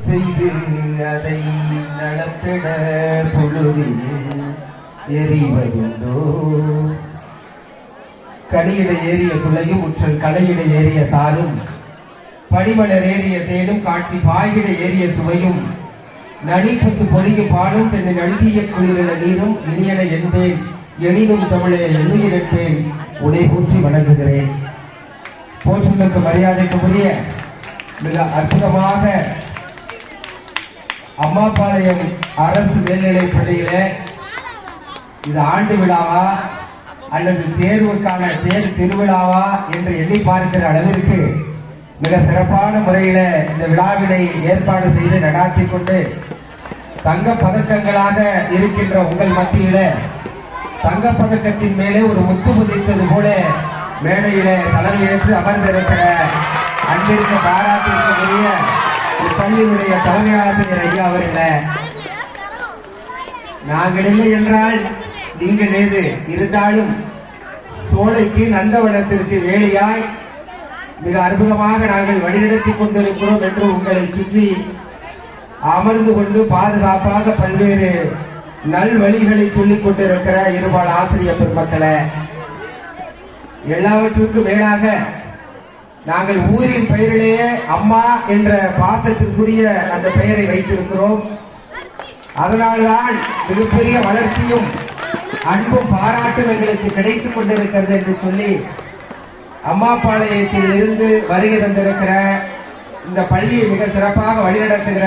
செய்து அதை நலப்பெட பொழுதில் எறிவதுண்டோ. கனியிட ஏறிய சுளையும் உற்றல் கலையிட ஏறிய சாரும் படிமலர் ஏறிய தேடும் காட்சி பாய்கிட ஏறிய சுவையும் நடிப்பசு பொழியும் பாடும் தென்னை நல்கிய குளிரின நீரும் இனியன என்பேன் எனினும் தமிழே எண்ணுயிரப்பேன் உடை போற்றி வணங்குகிறேன். போற்றுதலுக்கு மரியாதைக்கு உரிய மிக அற்புதமாக அம்மாபாளையம் அரசு மேல்நிலைப் பள்ளியில இது ஆண்டு விழாவா அல்லது தேர்வுக்கான தேர் திருவிழாவா என்று எண்ணி பார்க்கிற அளவிற்கு மிக சிறப்பான முறையில இந்த விழாவினை ஏற்பாடு செய்து நடாத்தி கொண்டு தங்க பதக்கங்களாக இருக்கின்ற உங்கள் மத்தியில தங்க பதக்கத்தின் மேலே ஒரு முத்து புதைத்தது போல மேடையில தலைமையேற்று அமர்ந்திருக்கிற அன்பிற்கு பாராட்டிற்குரிய இப்பள்ளியுடைய தலைமை ஆசிரியர் ஐயா அவர்களே, நாங்கள் இல்லை என்றால் நீங்கள் ஏது இருந்தாலும் சோலைக்கு நந்தவனத்திற்கு வேலையாய் மிக அற்புதமாக நாங்கள் வழிநடத்தி கொண்டிருக்கிறோம் என்று உங்களை சுற்றி அமர்ந்து கொண்டு பாதுகாப்பாக பல்வேறு நல்வழிகளை சொல்லிக் கொண்டிருக்கிற இருபால் ஆசிரியர் பெருமக்களே, எல்லாவற்றுக்கும் மேலாக நாங்கள் ஊரின் பெயரிலேயே அம்மா என்ற பாசத்திற்குரிய அந்த பெயரை வைத்திருக்கிறோம். அதனால்தான் மிகப்பெரிய வளர்ச்சியும் அன்பும் பாராட்டும் எங்களுக்கு கிடைத்துக் கொண்டிருக்கிறது என்று சொல்லி அம்மாபாளையத்தில் இருந்து வருகை தந்திருக்கிற இந்த பள்ளியை மிக சிறப்பாக வழிநடத்துகிற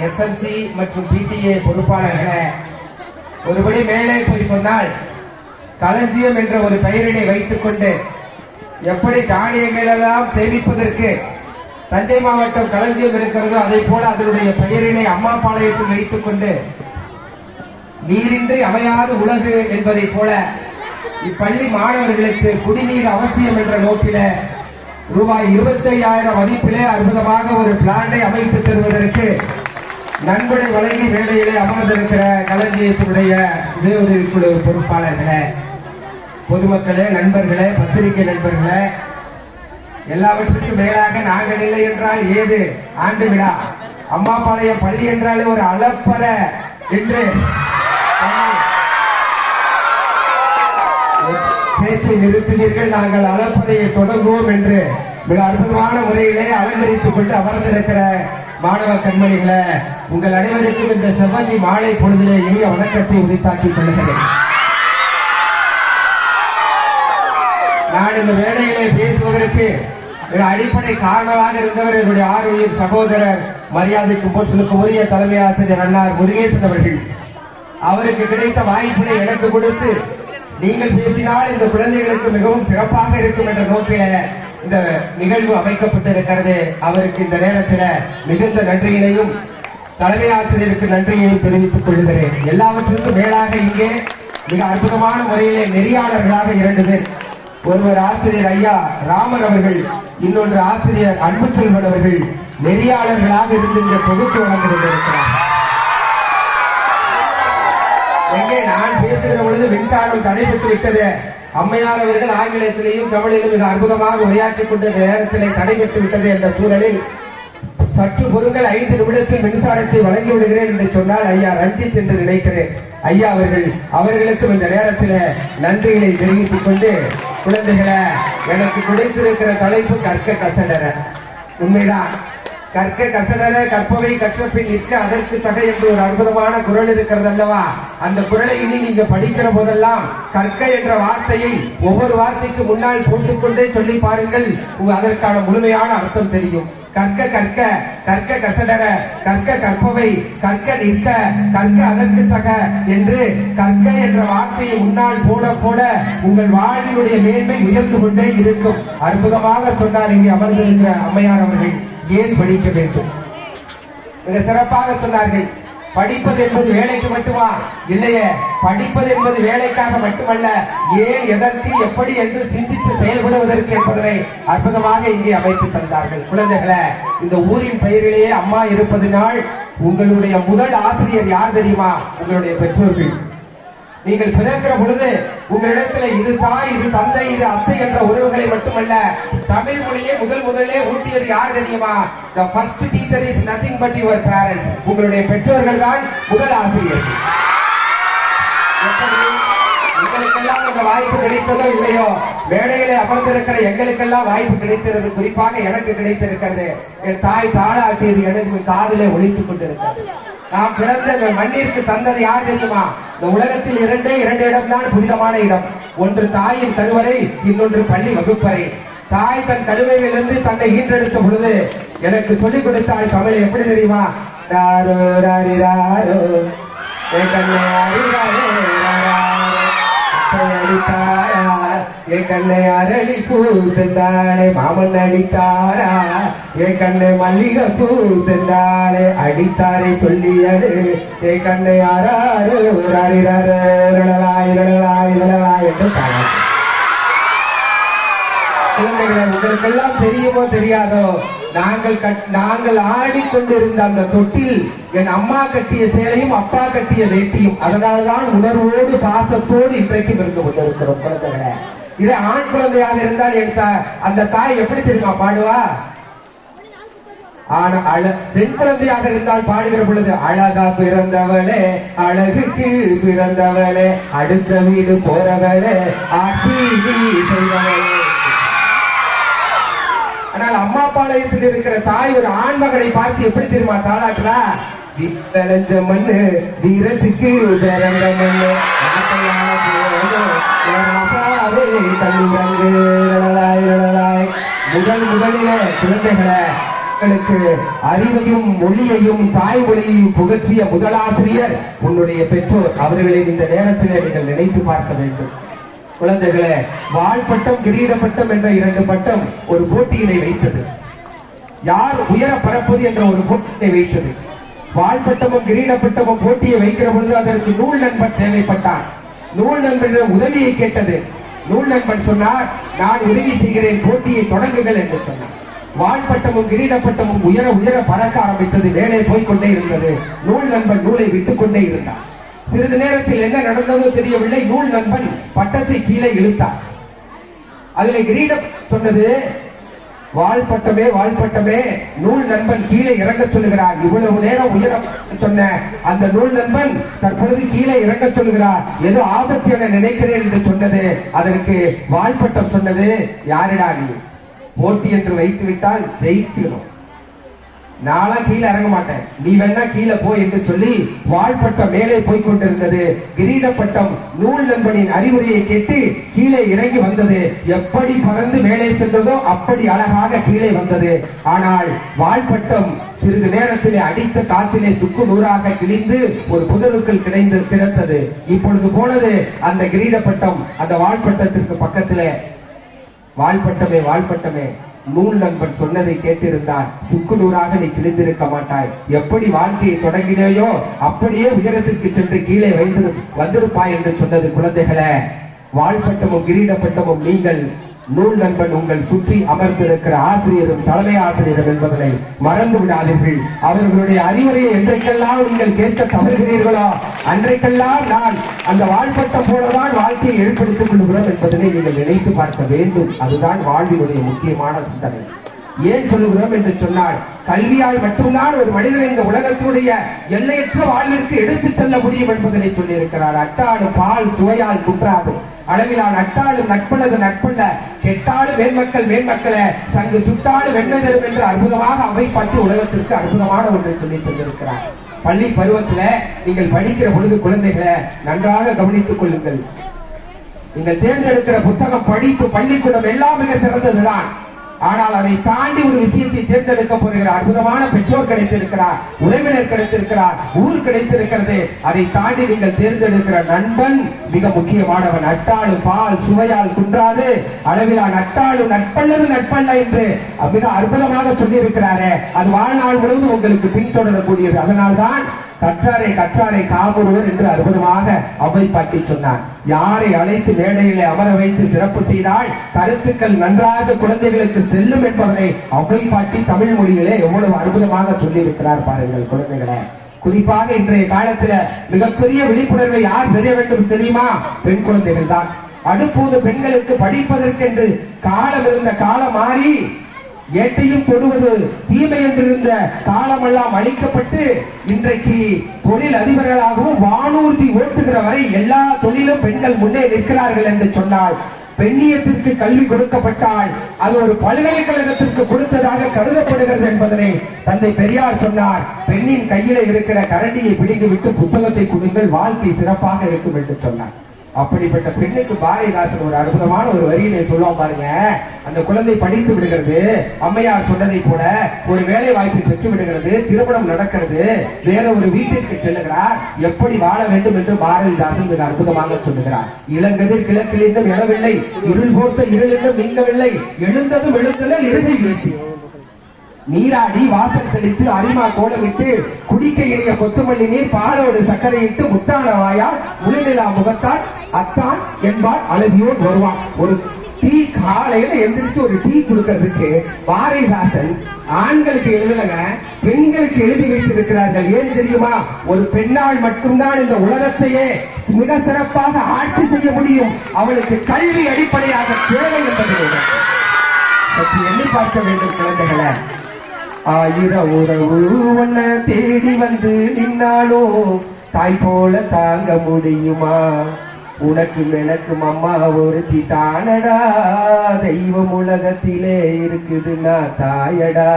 எஸ்எம்சி மற்றும் பிடிஏ பொறுப்பாளர்களை ஒருபடி மேலே போய் சொன்னால் களஞ்சியம் என்ற ஒரு பெயரினை வைத்துக் கொண்டு எப்படி தானியங்கள் எல்லாம் சேமிப்பதற்கு தஞ்சை மாவட்டம் களஞ்சியம் இருக்கிறதோ அதை போல அதனுடைய பெயரினை அம்மாபாளையத்தில் வைத்துக் கொண்டு நீரின்றி அமையாத உலகு என்பதை போல இப்பள்ளி மாணவர்களுக்கு குடிநீர் அவசியம் என்ற நோக்கில ரூபாய் 25,000 மதிப்பிலே அற்புதமாக ஒரு பிளானை அமைத்து தருவதற்கு நன்கொடை வழங்கி வேலையிலே அமர்ந்திருக்கிற களஞ்சியத்தினுடைய சுய உதவிக்குழு பொறுப்பாளர்களே, பொதுமக்களே, நண்பர்களே, பத்திரிகை நண்பர்களே, எல்லாவற்றுக்கும் மேலாக நாங்கள் இல்லை என்றால் ஏது ஆண்டு விழா அம்மாபாளையம் பள்ளி என்றாலே ஒரு அளப்பற என்று பேச்சை நிறுத்தினீர்கள். நாங்கள் அளப்பறையை தொடங்குவோம் என்று மிக அற்புதமான முறையிலே அலங்கரித்துக் கொண்டு அமர்ந்திருக்கிற மாணவ கண்மணிகளை உங்கள் அனைவருக்கும் இந்த செவ்வந்தி மாலை பொழுதிலே இனிய வணக்கத்தை உரித்தாக்கிக் கொள்கிறேன். நான் இந்த வேளையிலே பேசுவதற்கு அடிப்படை காரணமாக இருந்தவர் என்னுடைய ஆரோக்கிய சகோதரர் மரியாதைக்கும் போற்றுதலுக்கும் உரிய தலைமை ஆசிரியர் அண்ணார் முருகேசன் அவர்கள். அவருக்கு கிடைத்த வாய்ப்பினை எனக்கு கொடுத்து நீங்கள் பேசினால் இந்த குழந்தைகளுக்கு மிகவும் சிறப்பாக இருக்கும் என்ற நோக்கில இந்த நிகழ்வு அமைக்கப்பட்டிருக்கிறது. அவருக்கு இந்த நேரத்தில் மிகுந்த நன்றியினையும் தலைமை ஆசிரியருக்கு நன்றியையும் தெரிவித்துக் கொள்கிறேன். எல்லாவற்றுக்கும் மேலாக இங்கே மிக அற்புதமான முறையிலே நெறியாளர்களாக 2 பேர், ஒருவர் ஆசிரியர் ஐயா ராமர் அவர்கள், இன்னொன்று ஆசிரியர் அன்புச்செல்வன் அவர்கள் நெறியாளர்களாக இருந்து இந்த தொகுத்து வழங்கி கொண்டிருக்கிறார். எங்கே நான் பேசுகிற பொழுது மின்சாரம் தடைபட்டு விட்டது. அம்மையார் அவர்கள் ஆங்கிலத்திலேயும் தமிழிலும் மிக அற்புதமாக உரையாற்றிக் கொண்ட நேரத்திலே தடைபட்டு விட்டது என்ற சூழலில் சற்று பொருட்கள் 5 நிமிடத்தில் மின்சாரத்தை வழங்கி விடுகிறேன் என்று சொன்னால் ஐயா ரஞ்சித் என்று நினைக்கிறேன். ஐயா அவர்களுக்கும் இந்த நேரத்தில் நன்றிகளை தெரிவித்துக் கொண்டு, குழந்தைகளை, எனக்கு கிடைத்திருக்கிற தலைப்பு கற்க கசடர. உண்மைதான், கற்க கசடர கற்பவை கற்றப்பின் நிற்க அதற்கு தகை என்று ஒரு அற்புதமான குரல் இருக்கிறது அல்லவா? அந்த குரலை இனி நீங்க படிக்கிற போதெல்லாம் கற்க என்ற வார்த்தையை ஒவ்வொரு வார்த்தைக்கு முன்னால் போட்டுக்கொண்டே சொல்லி பாருங்கள், அதற்கான முழுமையான அர்த்தம் தெரியும். கற்க கற்க கற்க கசடர கற்க கற்பவை கற்க நிற்க கற்க அதற்கு தக என்று கற்க என்ற வார்த்தையை முன்னால் போட போட உங்கள் வாழ்வினுடைய மேன்மை உயர்ந்து கொண்டே இருக்கும். அற்புதமாக சொன்னார் இங்கே அமர்ந்திருக்கிற அம்மையார் அவர்கள். ஏன் படிக்க வேண்டும்? மிக சிறப்பாக சொன்னார்கள். படிப்பது என்பது வேலைக்கு மட்டுமா? இல்லையே, படிப்பது என்பது வேலைக்காக மட்டுமல்ல, ஏன், எதற்கு, எப்படி என்று சிந்தித்து செயல்படுவதற்கு என்பதை அற்புதமாக இங்கே அமைத்து தந்தார்கள். குழந்தைகளை, இந்த ஊரின் பெயரிலேயே அம்மா இருப்பதனால் உங்களுடைய முதல் ஆசிரியர் யார் தெரியுமா? உங்களுடைய பெற்றோர்கள். நீங்கள் பிறக்கிற பொழுது உங்களிடத்துல இது தாய், இது தந்தை, இது அத்தை என்ற உறவுகளை மட்டுமல்ல, தமிழ் மொழியை முதலே ஊட்டியது யார் தெரியுமா? The first teacher is nothing but your parents. உங்களுடைய பெற்றோர்கள் தான் முதல் ஆசிரியர்கள். எங்களுக்கெல்லாம் அந்த வாய்ப்பு கிடைத்ததோ இல்லையோ, மேடையிலே அமர்ந்திருக்கிற எங்களுக்கெல்லாம் வாய்ப்பு கிடைத்திருக்கிறது. குறிப்பாக எனக்கு கிடைத்திருக்கிறது. என் தாய் தாளாட்டியது எனக்கு காதிலே ஒலித்துக் கொண்டிருக்கிறது. நாம் பிறந்த மண்ணிற்கு தந்தது யார் தெரியுமா? இந்த உலகத்தில் இரண்டு இடம் தான் புனிதமான இடம். ஒன்று தாயின் கருவறை, இன்னொன்று பள்ளி வகுப்பறை. தாய் தன் கருவையிலிருந்து தன்னை ஈன்றெடுத்த பொழுது எனக்கு சொல்லிக் கொடுத்தாள் தமிழ். எப்படி தெரியுமா? ராரோ ராரி ராரோ கண்ணை அரளி பூ சென்றாளே மாமன் அடித்தாரா, என் கண்ணை மல்லிகை பூ சென்றாளே அடித்தாரை சொல்லியடு, என் கண்ணை ஆறாரு என்று பாராட்டு. குழந்தைகளை உங்களுக்கெல்லாம் தெரியுமோ தெரியாதோ, நாங்கள் ஆடிக்கொண்டிருந்த அந்த தொட்டில் என் அம்மா கட்டிய சேலையும் அப்பா கட்டிய வேட்டியும். அதனால்தான் உணர்வோடு பாசத்தோடு இன்றைக்கும் இருந்து கொண்டிருக்கிறோம் குழந்தைகளை. இதே ஆண் குழந்தையாக இருந்தால் அந்த தாய் எப்படி தெரியுமா பாடுவா? பெண் குழந்தையாக இருந்தால் பாடுகிற பொழுது அழகா பிறந்தவளே, அழகுக்கு பிறந்தவளே, அடுத்த வீடு போறவளே, ஆட்சி செய்தவளே. ஆனால் அம்மா பாளையத்தில் இருக்கிற தாய் ஒரு ஆண் மகனை பார்த்து எப்படி தெரியுமா தாளாட்டுறா? விளைஞ்ச மண்ணு வீரத்துக்கு பிறந்த மண்ணு, முதலில குழந்தைகளை அறிவையும் மொழியையும் தாய்மொழியையும் புகற்றிய முதலாசிரியர் உன்னுடைய பெற்றோர். அவர்களை இந்த நேரத்தில் நீங்கள் நினைத்து பார்க்க வேண்டும். குழந்தைகளே, வாழ்பட்டம் கிரீட பட்டம் என்ற 2 பட்டம் ஒரு போட்டியினை வைத்தது. யார் உயர பரப்பது என்ற ஒரு போட்டியை வைத்தது. வாழ்பட்டமும் கிரீட பட்டமும் போட்டியை வைக்கிற பொழுது அதற்கு நூல் நண்பன் தேவைப்பட்டான். நூல் நண்பன் உதவியை கேட்டது. நூல் நண்பன் சொன்னார், நான் உதவி செய்கிறேன், போட்டியை தொடங்குங்கள் என்று சொன்னார். வாழ்பட்டமும் கிரீடப்பட்டமும் உயர பறக்க ஆரம்பித்தது. மேலே போய்கொண்டே இருந்தது. நூல் நண்பன் நூலை விட்டுக் கொண்டே இருந்தார். சிறிது நேரத்தில் என்ன நடந்ததோ தெரியவில்லை. நூல் நண்பன் பட்டத்தை கீழே இழுத்தார். அதில் கிரீடம் சொன்னது, வாழ்பட்டமே நூல் நண்பன் கீழே இறங்க சொல்லுகிறார். இவ்வளவு நேரம் உயரம் சொன்ன அந்த நூல் நண்பன் தற்பொழுது கீழே இறங்க சொல்லுகிறார். ஏதோ ஆபத்து என நினைக்கிறேன் என்று சொன்னது. அதற்கு வாழ்பட்டம் சொன்னது, யாரிடா நீ? போட்டி என்று வைத்து விட்டால் ஜெயிக்கணும், நாளா கீழே இறங்க மாட்டேன், நீ வேணா கீழே போய் என்று சொல்லி வாழ்பட்டம் மேலே போய் கொண்டிருந்தது. கிரீடப்பட்டம் நூல் நண்பனின் அறிவுரையை கேட்டு கீழே இறங்கி வந்தது. எப்படி பறந்து மேலே சென்றதோ அப்படி அழகாக கீழே வந்தது. ஆனால் வாழ்பட்டம் சிறிது நேரத்திலே அடித்த காற்றிலே சுக்கு நூறாக கிழிந்து ஒரு புதருக்குள் கிடந்தது. இப்பொழுது போனது அந்த கிரீடப்பட்டம் அந்த வாழ்பட்டத்திற்கு பக்கத்திலே. வாழ்பட்டமே நூல் நண்பன் சொன்னதை கேட்டிருந்தான். சுக்கு நூறாக நீ கிழிந்திருக்க மாட்டாய். எப்படி வாழ்க்கையை தொடங்கினேயோ அப்படியே உயரத்திற்கு சென்று கீழே வந்திருப்பாய் என்று சொன்னது. குழந்தைகளே, வாழ்பட்டமும் கிரீடப்பட்டமும் நீங்கள், நூல் நண்பன் உங்கள் சுற்றி அமர்ந்திருக்கிற ஆசிரியரும் தலைமை ஆசிரியரும் என்பதனை மறந்து விடாதீர்கள். அவர்களுடைய அறிவுரையை என்றைக்கெல்லாம் நீங்கள் கேட்க தவறுகிறீர்களோ அன்றைக்கெல்லாம் நான் அந்த வாழ்பட்டம் போலதான் வாழ்க்கையை ஏற்படுத்திக் கொள்கிறோம் என்பதனை நீங்கள் நினைத்து பார்க்க வேண்டும். அதுதான் வாழ்வினுடைய முக்கியமான சிந்தனை. ஏன் சொல்லுகிறோம் என்று சொன்னால், கல்வியால் மட்டும்தான் ஒரு மனிதனை இந்த உலகத்தினுடைய எல்லையற்ற வாழ்விற்கு எடுத்துச் செல்ல முடியும் என்பதனை சொல்லியிருக்கிறார். அட்டாடு பால் சுவையால் குன்றாது, அளவிலான அட்டாளும் நட்புள்ளது நட்புள்ள, கெட்டாலும் மேன்மக்களே சங்கு சுட்டாலும் வெண்மை தரும் என்று அற்புதமாக அவை பாட்டி உலகத்திற்கு அற்புதமான ஒன்றை சொல்லி தந்திருக்கிறார். பள்ளி பருவத்தில் நீங்கள் படிக்கிற பொழுது குழந்தைகளை நன்றாக கவனித்துக் கொள்ளுங்கள். நீங்கள் தேர்ந்தெடுக்கிற புத்தகம், படிப்பு, பள்ளிக்கூடம் எல்லாம் மிக சிறந்ததுதான். ஆனால் அதை தாண்டி ஒரு விஷயத்தை தேர்ந்தெடுக்க போகிற அற்புதமான பெற்றோர் கிடைத்திருக்கிறார், உறவினர் கிடைத்திருக்கிறார், ஊர் கிடைத்திருக்கிறது. அதை தாண்டி நீங்கள் தேர்ந்தெடுக்கிற நண்பன் மிக முக்கியமானவன். நட்டாலும் பால் சுவையால் குன்றாது, அளவிலான நட்டாலும் நட்பல்லது நட்பல்ல என்று மிக அற்புதமாக சொல்லியிருக்கிறாரே, அது வாழ்நாள் முழுவதும் உங்களுக்கு பின்தொடரக்கூடியது. அதனால்தான் கற்றாரை காமுறுவர் என்று அற்புதமாக அவை பாட்டி சொன்னார். யாரை அழைத்து மேடையிலே அமர வைத்து சிறப்பு செய்தால் கருத்துக்கள் நன்றாக குழந்தைகளுக்கு செல்லும் என்பதனை அவை பாட்டி தமிழ் மொழியிலே எவ்வளவு அற்புதமாக சொல்லி இருக்கிறார் பாருங்கள் குழந்தைகளே. குறிப்பாக இன்றைய காலத்துல மிகப்பெரிய விழிப்புணர்வை யார் பெற வேண்டும் தெரியுமா? பெண் குழந்தைகள் தான். அடுப்பூது பெண்களுக்கு படிப்பதற்கென்று காலம் இருந்த காலம் மாறி ஏட்டையும் தொடுவது தீமை என்றிருந்த காலமெல்லாம் அளிக்கப்பட்டு இன்றைக்கு தொழில் அதிபர்களாகவும் வானூர்தி ஓட்டுகிற வரை எல்லா தொழிலும் பெண்கள் முன்னே நிற்கிறார்கள் என்று சொன்னால், பெண்ணியத்திற்கு கல்வி கொடுக்கப்பட்டால் அது ஒரு பல்கலைக்கழகத்திற்கு கொடுத்ததாக கருதப்படுகிறது என்பதனை தந்தை பெரியார் சொன்னார். பெண்ணின் கையில இருக்கிற கரண்டியை பிடித்துவிட்டு புத்தகத்தை கொடுங்கள், வாழ்க்கை சிறப்பாக இருக்கும் என்று சொன்னார். அப்படிப்பட்ட பெண்ணுக்கு பாரதிதாசன் ஒரு அற்புதமான ஒரு வரியிலே சொல்லுவோம் பாருங்க. அந்த குழந்தை படித்து விடுகிறது, அம்மையார் சொன்னதை போல ஒரு வேலை வாய்ப்பை பெற்று விடுகிறது, திருமணம் நடக்கிறது, வேற ஒரு வீட்டிற்கு செல்லுகிறார். எப்படி வாழ வேண்டும் என்று பாரதிதாசன் மிக அற்புதமாக சொல்லுகிறார். இளங்கதிர் கிழக்கிலிருந்தும் எழவில்லை, இருள் போர்த்த இருளிலும் நீங்கவில்லை, எழுந்ததும் எழுந்தல இறுதி வீசி நீராடி வாசல் தெளித்து அரிமா கோலமிட்டு குடிக்க இணைய கொத்துமல்லி நீர் பாலோடு சர்க்கரையிட்டு முத்தான வாயால் முழுநிலா முகத்தால் அத்தான் என்பார் அழகியோர் வருவான். ஒரு டீ காலையில எந்திரிச்சு ஒரு டீ கொடுக்கறதுக்கு பாரதிதாசன் ஆண்களுக்கு எழுதலங்க, பெண்களுக்கு எழுதி வைத்திருக்கிறார்கள். ஏன் தெரியுமா? ஒரு பெண்ணால் மட்டும்தான் இந்த உலகத்தையே மிக சிறப்பாக ஆட்சி செய்ய முடியும். அவளுக்கு கல்வி அடிப்படையாக தேவை என்பதை எண்ணி பார்க்க வேண்டும் குழந்தைகளை. ஆயிரம் உறவு ஒன்ன தேடி வந்து நின்னாலோ தாய் போல தாங்க முடியுமா? உனக்கு எனக்கும் அம்மா ஒருத்தி தானடா, தெய்வம் உலகத்திலே இருக்குதுன்னா தாயடா.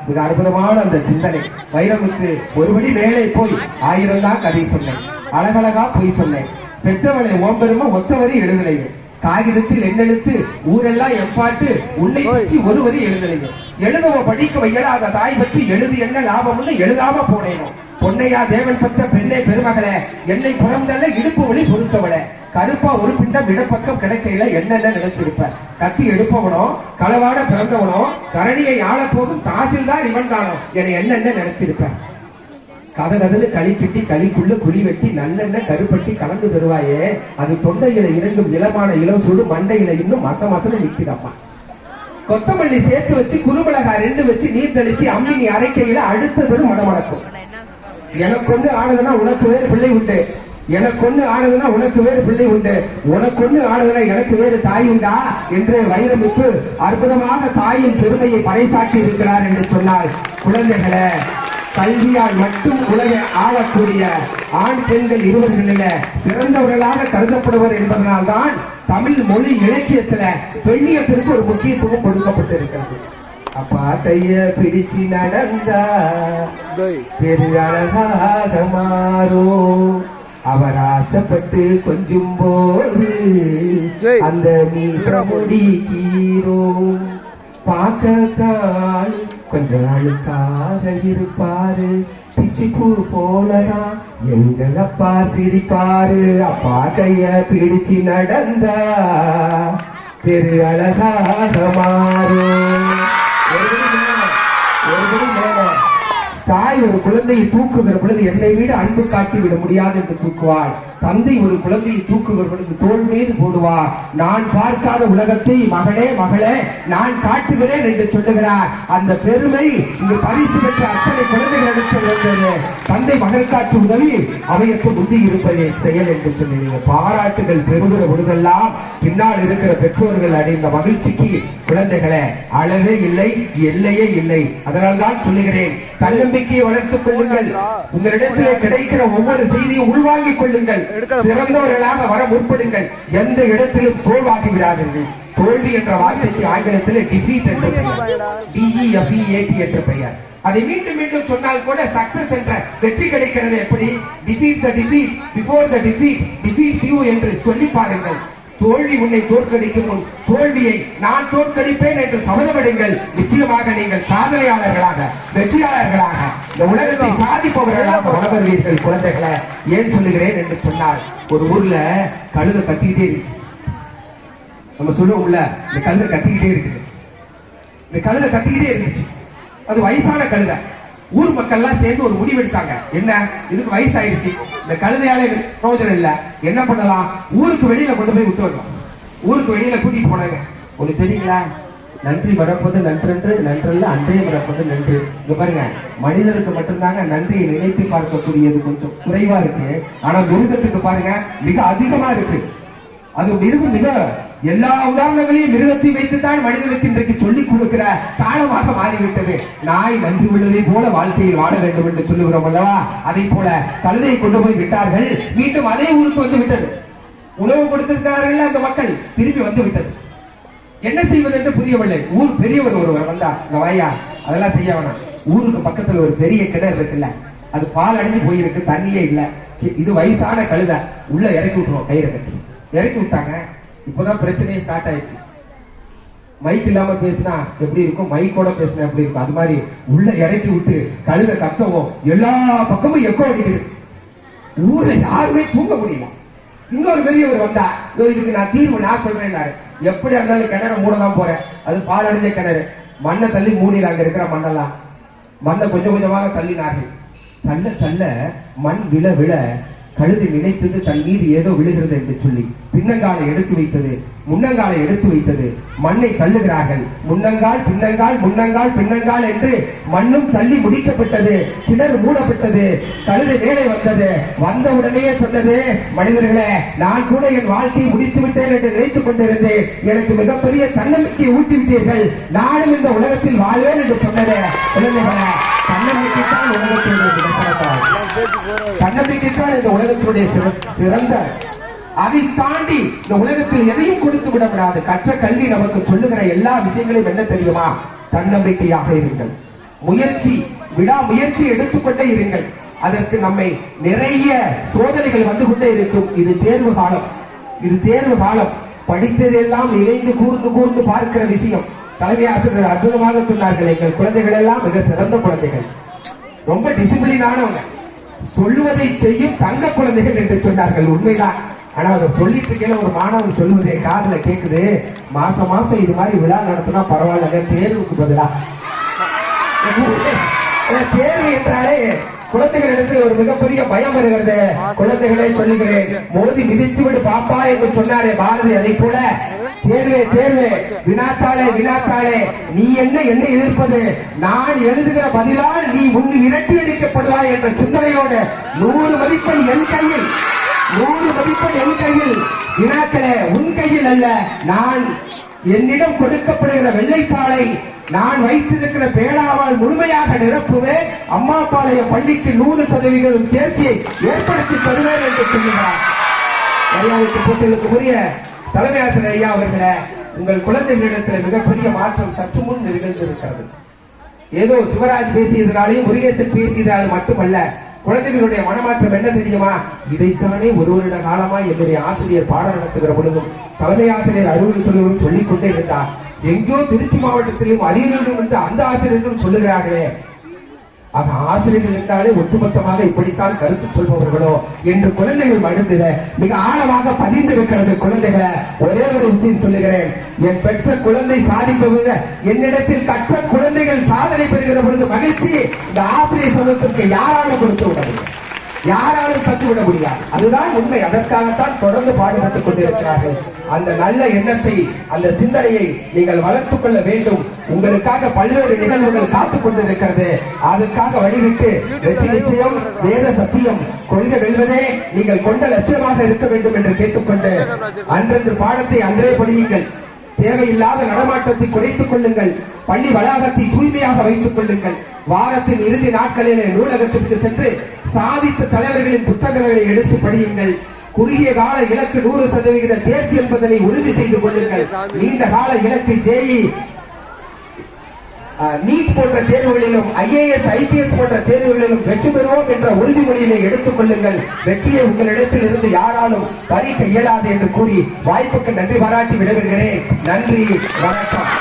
மிக அற்புதமான அந்த சிந்தனை. வைரமுத்து ஒருபடி மேலே போய் 1000 தான் கதை சொன்னேன், அழகழகா போய் சொன்னேன். பெற்றவளை ஓம்பெருமா ஒத்தவரி எழுதலையே, காகிதத்தில் என்னெழுத்து ஊரெல்லாம் எம்பாட்டு உன்னை பற்றி ஒரு வரி எழுதலையே. எழுதவ படிக்க வையலாத தாய் பற்றி எழுது என்ன லாபம்னு எழுதாம போனேனோ. பொன்னையா தேவன் பத்த பெண்ணே பெருமகளே, என்னை புறந்தல்ல இடுப்பு வழி பொறுத்தவளே, கருப்பா ஒரு பிண்டம் இடப்பக்கம் கிடைக்கையில என்னென்ன நினைச்சிருப்ப. கத்தி எடுப்பவனோ களவாட பிறந்தவனோ கரணியை ஆள போதும் தாசில்தார் இவன் தானோ என என்னென்ன நினைச்சிருப்ப. கதகதன்னு களி கட்டி களிக்குள்ள குழி வெட்டி நல்லெண்ணெய் கருப்பட்டி கலந்து தருவாயே, அது தொண்டையில இறங்கும் இளமான இளம் சூடு மண்டையில இன்னும் மசமசன நிக்குதம்மா. கொத்தமல்லி சேர்த்து வச்சு குருமிளகாய் 2 வச்சு நீர் தெளிச்சு அம்மினி அரைக்கையில அடுத்தது மடமடக்கும். எனக்கு ஒண்ணு ஆனதுன்னா உனக்கு வேறு பிள்ளை உண்டு, எனக்கு ஒண்ணு ஆனதுன்னா உனக்கு வேறு பிள்ளை உண்டு, உனக்கு ஒண்ணு ஆனதுன்னா எனக்கு வேறு தாய் உண்டா என்று வைரமுத்து அற்புதமாக தாயின் பெருமையை பறைசாற்றி இருக்கிறார் என்று சொன்னால், குழந்தைகளை கல்வியால் மட்டும் உலகை ஆளக்கூடிய ஆண் பெண்கள் இருவர்களில சிறந்தவர்களாக கருதப்படுவர் என்பதனால் தான் தமிழ் மொழி இலக்கியத்துல பெண்ணியத்திற்கு ஒரு முக்கியத்துவம் கொடுக்கப்பட்டிருக்கிறது. அப்பா கைய பிடிச்சு நடந்தா பெரு அழகாக மாறும், அவர் ஆசைப்பட்டு கொஞ்சம் போது அந்த மீச முடி கீரும், பார்க்கத்தான் கொஞ்சம் அழுக்காக இருப்பாரு, பிச்சுப்பூ போலதான் எங்கள் அப்பா சிரிப்பாரு. அப்பா கைய பிடிச்சு நடந்தா தெரு அழகாக மாறும். தாய் ஒரு குழந்தையை தூக்குகிற பொழுது என்னை விட அன்பு காட்டி விட முடியாது என்று தூக்குவாள். தந்தை ஒரு குழந்தையை தூக்குகிற பொழுது தோள் மீது போடுவார். நான் பார்க்காத உலகத்தை மகளே மகளே நான் காட்டுகிறேன் என்று சொல்லுகிறார். அந்த பெருமை இங்கு பரிசு பெற்ற அத்தனை குழந்தைகளிடத்தில் வந்தது. தந்தை மகள் காட்டு உதவி அவையற்கு புத்தி இருப்பதே செயல் என்று சொன்னீங்க. பாராட்டுகள் பெறுகிற பொழுதெல்லாம் பின்னால் இருக்கிற பெற்றோர்கள் அடைந்த மகிழ்ச்சிக்கு குழந்தைகளை அளவே இல்லை, எல்லையே இல்லை. அதனால்தான் சொல்லுகிறேன், தன்னம்பிக்கையை வளர்த்துக் கொள்ளுங்கள். உங்களிடத்திலே கிடைக்கிற ஒவ்வொரு செய்தியும் உள்வாங்கிக் கொள்ளுங்கள். சிறந்தவர்களாக வர முற்படுங்கள். எந்த இடத்திலும் சோர்வாகி விடாதீர்கள். தோல்வி என்ற வார்த்தைக்கு ஆங்கிலத்தில் டிஃபீட் என்று பெயர், DEFEAT என்று பெயர். அதை மீண்டும் மீண்டும் சொன்னால் கூட சக்சஸ் என்ற வெற்றி கிடைக்கிறது எப்படி? Defeat the defeat before the defeat defeats you என்று சொல்லி பாருங்கள். தோல்வி உன்னை தோற்கடிக்கும் முன் தோல்வியை நான் தோற்கடிப்பேன் என்று சபதமிடுங்கள். நிச்சயமாக நீங்கள் சாதனையாளர்களாக வெற்றியாளர்களாக இந்த உலகத்தை சாதிப்பவர்களாக உணர்வீர்கள். குழந்தைகளை ஏன் சொல்லுகிறேன் என்று சொன்னால், ஒரு ஊர்ல கழுதை கத்திக்கிட்டே இருக்கு. நம்ம சொல்லுவோம்ல, இந்த கழுதை கத்திக்கிட்டே இருக்குது. இந்த கழுதை கத்திக்கிட்டே இருந்துச்சு. அது வயசான கழுதை. ஊர் மக்கள் எல்லாம் சேர்ந்து ஒரு முடிவு எடுத்தாங்க. என்ன, இதுக்கு வயசாயிடுச்சு, இந்த கழுதையால பிரயோஜனம் இல்ல, என்ன பண்ணலாம், ஊருக்கு வெளியில கொண்டு போய் விட்டு வரணும். ஊருக்கு வெளியில கூட்டிட்டு போனாங்க. உங்களுக்கு தெரியுங்களா, நன்றி மறப்பது நன்றன்று, நன்றல்ல அன்றே மறப்பது நன்று. இங்க பாருங்க, மனிதனுக்கு மட்டும்தாங்க நன்றியை நினைத்து பார்க்கக்கூடியது கொஞ்சம் குறைவா இருக்கு. ஆனா மிருகத்துக்கு பாருங்க மிக அதிகமா இருக்கு. அது மிருகம் மிக எல்லா உதாரணங்களையும் மிருகத்தை வைத்துத்தான் மனிதனுக்கு இன்றைக்கு சொல்லிக் கொடுக்கிற காலமாக மாறிவிட்டது. நாய் நன்றி உள்ளதை போல வாழ்க்கையில் வாழ வேண்டும் என்று சொல்லுகிறோம் அல்லவா? அதை போல கழுதையை கொண்டு போய் விட்டார்கள், மீண்டும் அதே ஊருக்கு வந்து விட்டது. உணவு கொடுத்திருக்கிறார்கள் அந்த மக்கள், திரும்பி வந்து விட்டது. என்ன செய்வது என்று புரியவில்லை. ஊர் பெரியவர் ஒருவர் வந்தார், இந்த வாயா அதெல்லாம் செய்ய வேணாம், ஊருக்கு பக்கத்துல ஒரு பெரிய கிணறு இருக்குல்ல, அது பால் அடைஞ்சு போயிருக்கு, தண்ணியே இல்ல, இது வயசான கழுதை, உள்ள இறக்கி விட்டுருவோம், கயிறை கட்டி இறக்கி விட்டாங்க. இப்பதான் பிரச்சனையே ஸ்டார்ட் ஆயிடுச்சு. மைக் இல்லாம பேசினா எப்படி இருக்கும், மைக்கோட பேசினா எப்படி இருக்கும், அது மாதிரி உள்ள இறக்கி விட்டு கழுதை கத்தவும் எல்லா பக்கமும் எக்கோ அடிக்குது. ஊர்ல யாருமே தூங்க முடியல. இன்னொரு பெரியவர் வந்தா, இதுக்கு நான் தீர்வு நான் சொல்றேன், எப்படி இருந்தாலும் கிணறு மூடதான் போறேன், அது பால் அடைஞ்ச கிணறு, மண்ணை தள்ளி மூடியில் அங்க இருக்கிற மண்ணெல்லாம் மண்ணை கொஞ்சம் கொஞ்சமாக தள்ளினார்கள். தள்ள தள்ள மண் விழ விழ கழுதை நினைத்தது தன் மீது ஏதோ விழுகிறது என்று சொல்லி பின்னங்காலை எடுத்து வைத்தது, முன்னங்காலை எடுத்து வைத்தது, மண்ணை தள்ளுகிறார்கள். முன்னங்கால் பின்னங்கால் முன்னங்கால் பின்னங்கால் என்று மண்ணும் தள்ளி முடிக்கப்பட்டது. கிணறு மூடப்பட்டது. கழுதை மேலே வந்தது. வந்த உடனே சொன்னது, மனிதர்களே, நான் கூட என் வாழ்க்கையை முடித்து விட்டேன் என்று நினைத்துக் கொண்டிருந்தேன், எனக்கு மிகப்பெரிய தன்னம்பிக்கையை ஊட்டிவிட்டீர்கள், நானும் இந்த உலகத்தில் வாழ்வேன் என்று சொன்னது. குழந்தைகளே, தன்னம்பிக்கைத்தான் தன்னம்பிக்கைத்தான் இந்த உலகத்தினுடைய சிறந்த. அதை தாண்டி இந்த உலகத்தில் எதையும் கொடுத்து விட முடியாது. கற்ற கல்வி நமக்கு சொல்லுகிற எல்லா விஷயங்களையும் என்ன தெரியுமா? தன்னம்பிக்கையாக இருங்கள், முயற்சி, விடாமுயற்சி எடுத்துக்கொண்டே இருங்கள். அதற்கு நம்மை நிறைய சோதனைகள் வந்து கொண்டே இருக்கும். இது தேர்வு காலம், இது தேர்வு காலம். படித்ததெல்லாம் இணைந்து கூர்ந்து கூர்ந்து பார்க்கிற விஷயம். தலைமை ஆசிரியர் அற்புதமாக சொன்னார்கள், எங்கள் குழந்தைகள் எல்லாம் மிக சிறந்த குழந்தைகள், ரொம்ப டிசிப்ளினானவங்க, சொல்லுவதை செய்யும் தங்க குழந்தைகள் என்று சொன்னார்கள். உண்மைதான். ஆனா அதை சொல்லிட்டு இருக்கையில ஒரு மாணவன் சொல்லுவதே காதுல கேக்குது, மாசம் மாசம் இது மாதிரி விழா நடத்தினா பரவாயில்ல, தேர்வுக்கு பதிலா. தேர்வு என்றாலே குழந்தைகளிடத்தில் ஒரு மிகப்பெரிய பயம் வருகிறது. குழந்தைகளை சொல்லுகிறேன், மோதி மிதித்து விடு பாப்பா என்று சொன்னாரே பாரதி, அதை போல தேர்வே தேர்வே, வினாத்தாளே வினாத்தாளே, நீ என்ன எதிர்ப்பது, நான் எழுதுகிற பதிலால் நீ உன்னை விரட்டி அடிக்கப்படுவாய் என்ற சிந்தனையோடு 100 மதிப்பெண் என் கையில், 100 மதிப்பெண் என் கையில், வினாக்களே உன் கையில் அல்ல, நான் என்னிடம் கொடுக்கப்படுகிற வெள்ளைத்தாளை நான் வைத்திருக்கிற பேனாவால் முழுமையாக நிரப்புவேன், அம்மாபாளையம் பள்ளிக்கு 100% தேர்ச்சியை ஏற்படுத்தி தருவேன் என்று சொல்லுகிறார். மரியாதைக்கு போட்டிகளுக்கு உரிய தலைமை ஆசிரியர் ஐயா அவர்களே, உங்கள் குழந்தைகளிடத்தில் மிகப்பெரிய மாற்றம் சற்று முன் நிகழ்ந்திருக்கிறது. ஏதோ சிவராஜ் பேசியதனாலையும் முருகேசன் பேசியதால் மட்டுமல்ல, குழந்தைகளுடைய மனமாற்றம் என்ன தெரியுமா? இதைத்தானே ஒரு வருட காலமா என்னுடைய ஆசிரியர் பாடம் நடத்துகிற பொழுதும் தலைமை ஆசிரியர் அறிவுரை சொல்லுவதும் சொல்லிக் கொண்டே இருந்தார். எங்கோ திருச்சி மாவட்டத்திலும் அரியலூரிலும் வந்து அந்த ஆசிரியர்களும் சொல்லுகிறார்களே, ஆக ஆசிரியர்கள் என்றாலே ஒட்டுமொத்தமாக இப்படித்தான் கருத்து சொல்பவர்களோ என்று குழந்தைகள் மனதில மிக ஆழமாக பதிந்திருக்கிறது. குழந்தைகளை ஒரே ஒரு விஷயம் சொல்லுகிறேன், என் பெற்ற குழந்தை சாதிப்பது, என்னிடத்தில் கற்ற குழந்தைகள் சாதனை பெறுகிற பொழுது மகிழ்ச்சி இந்த ஆசிரியர் சமூகத்திற்கு யாராலும் கொடுத்து விட முடியும், யாராலும் தந்துவிட முடியாது. அதுதான் உண்மை. அதற்காகத்தான் தொடர்ந்து பாடுபட்டுக் கொண்டிருக்கிறார்கள். அந்த நல்ல எண்ணத்தை, அந்த சிந்தனையை நீங்கள் வளர்த்துக் கொள்ள வேண்டும். உங்களுக்காக பல்வேறு நிகழ்வுகள் காத்துக் கொண்டிருக்கிறது. அதுக்காக வழிவிட்டு வெற்றி நிச்சயம், வேத சத்தியம், கொள்கை வெல்வதே நீங்கள் கொண்ட லட்சியமாக இருக்க வேண்டும் என்று கேட்டுக்கொண்டு அன்றன்று பாடத்தை அன்றே படியுங்கள். தேவையில்லாத நடமாட்டத்தை குறைத்துக் கொள்ளுங்கள். பள்ளி வளாகத்தை தூய்மையாக வைத்துக் கொள்ளுங்கள். வாரத்தின் இறுதி நாட்களிலே நூலகத்திற்கு சென்று சாதித்த தலைவர்களின் புத்தகங்களை எடுத்து படியுங்கள். குறுகிய கால இலக்கு 100% தேர்ச்சி என்பதனை உறுதி செய்து கொள்ளுங்கள். நீண்ட கால இலக்கு JEE, நீட் போன்ற தேர்வுகளிலும் IAS IPS போன்ற தேர்வுகளிலும் வெற்றி பெறுவோம் என்ற உறுதிமொழியினை எடுத்துக் கொள்ளுங்கள். வெற்றியை உங்களிடத்தில் இருந்து யாராலும் பறிக்க இயலாது என்று கூறி வாய்ப்புக்கு நன்றி பாராட்டி விடைபெறுகிறேன். நன்றி, வணக்கம்.